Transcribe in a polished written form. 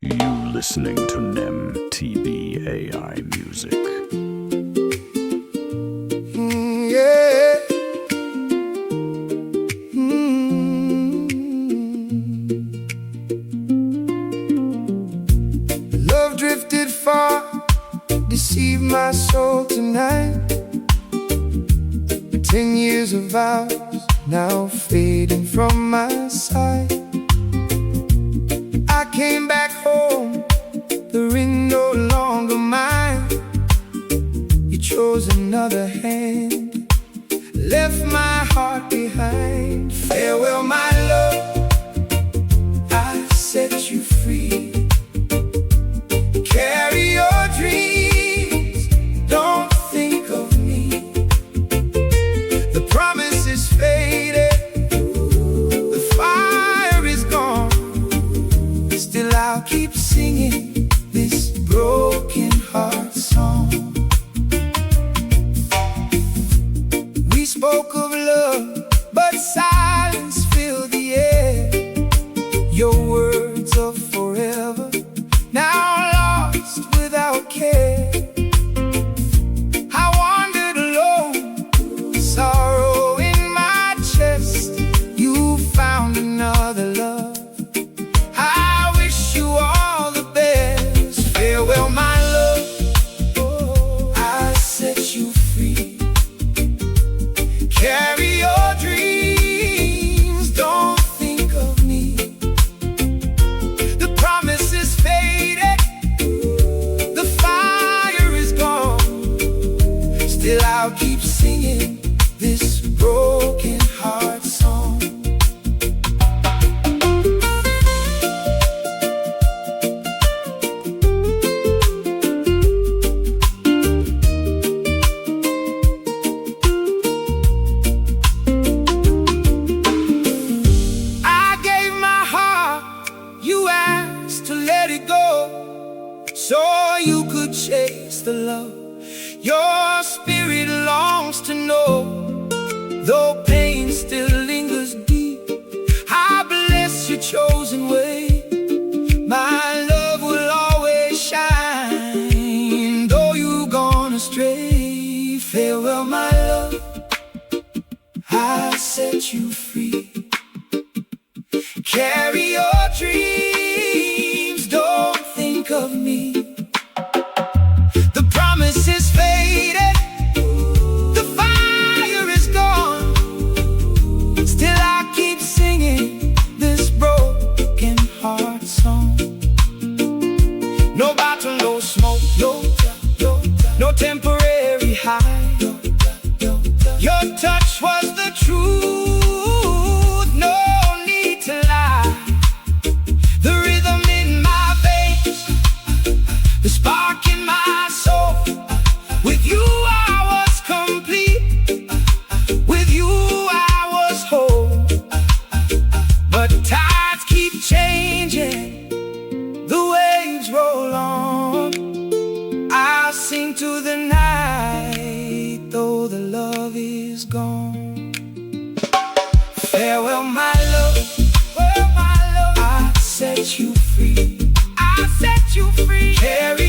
You listening to NEMTB AI music. Yeah. Love drifted far, deceived my soul tonight. 10 years of vows now fading from my sight. I came back home, the ring no longer mine. You chose another hand, left my heart behind. Farewell, my love, I set you free. Carry your dreams, don't think of me. The promise is faded, the fire is gone. Still I'll keep singing this broken heart song. We spoke of love, but silence filled the air. Your words of forever, now lost without care. I wandered alone, sorrow in my chest. You found another love, I wish you all the best. Farewell, my love, I set you free. Carry your dreams, don't think of me. The promise is faded, the fire is gone. Still I'll keep singing this broken heart song. I gave my heart, you asked to let it go, so you could chase the love your spirit longs to know. Though pain still lingers deep, I bless your chosen way. My love will always shine, though you've gone astray. Farewell, my love, I set you free. Carry your dreams, don't think of me. The promise is faded, the fire is gone. Still I keep singing this broken heart song. No battle, no smoke, no temporary high. Your touch was the truth, no need to lie. The rhythm in my veins, the spark in my soul. With you I was complete, with you I was whole. But tides keep changing, the waves roll on. I'll sing to the night, though the love is gone. Farewell, my love, I set you free. I set you free. Carry